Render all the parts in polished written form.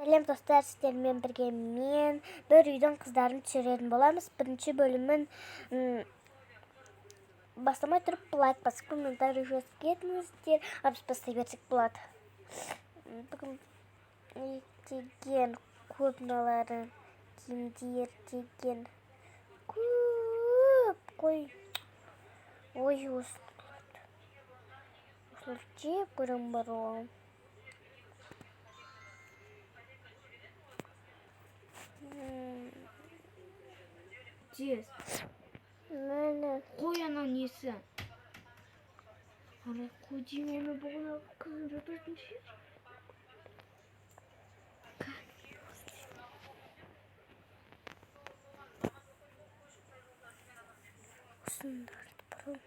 Сәлем достар, сіздермен бірге мен бір үйдің қыздарын түсіретін боламыз. Бірінші бөлімін бастамай тұрып лайк басып комментарий жазып кетіңіздер. Біз бастай берсек болады. Бүгін деген көп мыналары киімдер деген көп қой. Ой, осылар жеп көрем бар оған. Тез. Мәні. Қой ана несі? Ана қой демеме бұғына қызым жататын жер. Осындарды бұрын.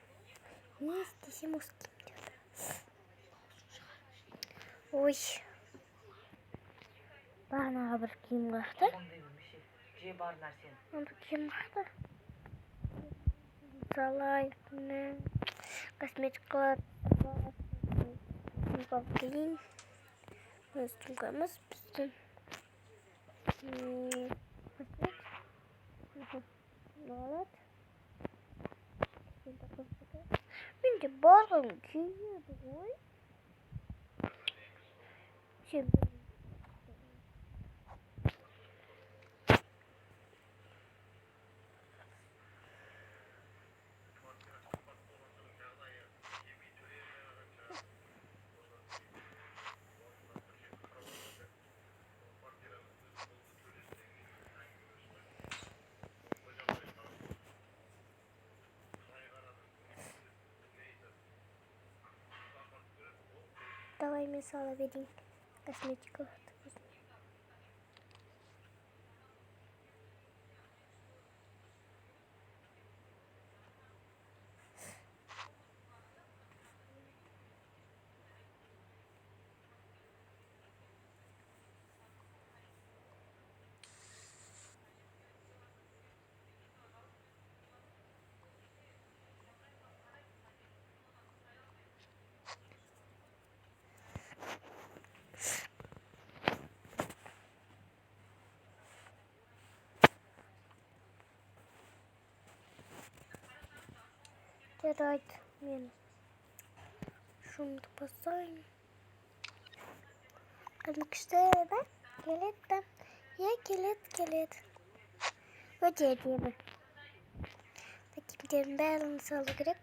Не істесем осы киімдерді. Ой. Бағанаға бір киім қақты. Же бар нәрсен. Онда киім қақты. Мысалы, косметикалар. Кейін. Өз түнкамыз біздің. Болады. Менде барғым келеді ғой. Давай мен сала берейін косметика. Жарайды, мен шумды басайын. Қандай күшті, да? Келеді. Е, келеді. Өте әдемі. Киімдердің бәрін салу керек.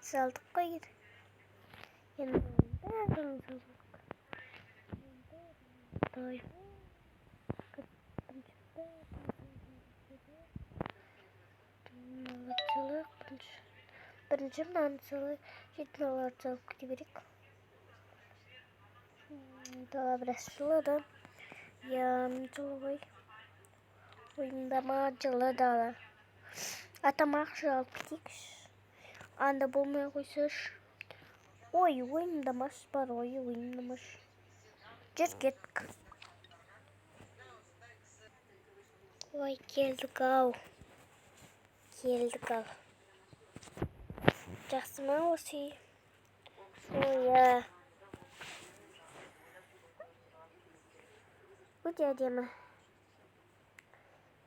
Салдық қой. Енді бәрін салу керек. Бірінші мынаны салып, жетіналарды салып кете берек. Дала біраз жылы да. Жылы ғой. Ойындама жылы дала. Атамақ жалып кетейікші. Анда болмай қойсаш. Ой, ойындамаш бар, ойындамаш. Жүр кеттік. Ой, келдік ау. Жақсы ма осы? Ой, өте әдемі.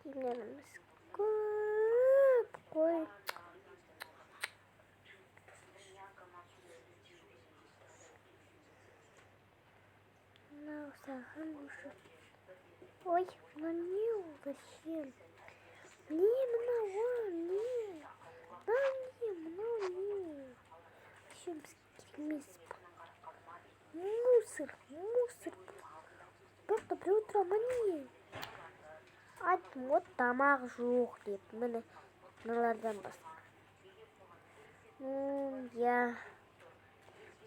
Киімдеріміз көп қой. Мынау саған ұшы. Ой, мына не олды сен? Не мынау, не? Мынау не? Еще біз келмес. Мусор. Бірақ бір отырама не? Айттым, от тамақ жоқ деп. Міне, мыналардан басқа.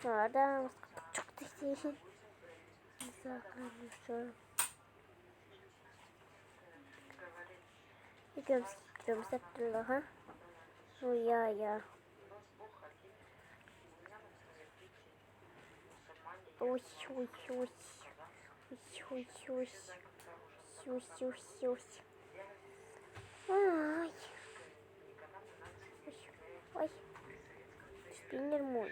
Мыналардан басқа жоқ десе. Екеуміз киімдеріміз әптілі, ға? Ой. Ой. Спиннер мой.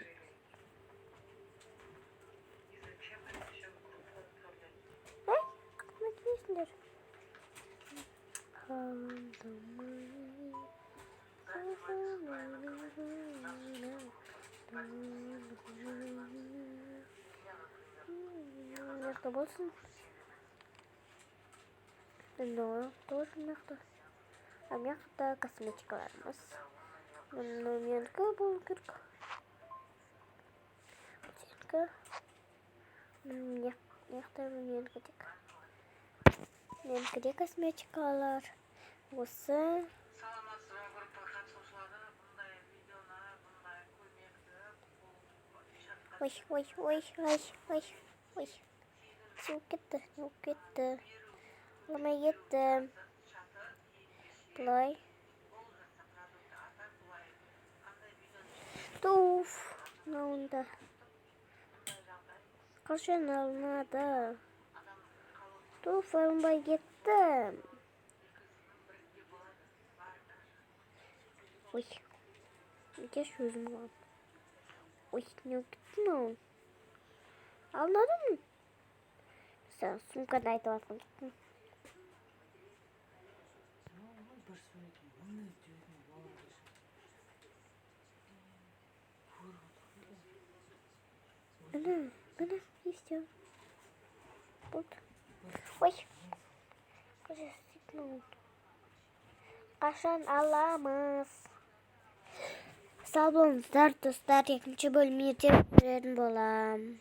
мықты болсын. Но тоже мықты. А мықты косметикаларымыз. Менікі бұл керек. Менікі тек. Менікі де косметикалар. Осы. Саламатсыздар группа қатысушылары, бұндай видеоны, бұндай көмекті Ой. Суып кетті. Оламай кетті. Бұлай. Туф. Мынауында. Қашан алынады? Туф, алынбай кетті. Ой. Неге сөзім var? Ой, не кетті мынау? Алынады ма? Sen сумкада айтып жатқан жоқпын. бір сөйлейтін, бұндай сөйлейтін балалар Міне, істе. Вот. Ой. Қашан аламыз? Сау болыңыздар, достар, екінші бөлімде көретін болам.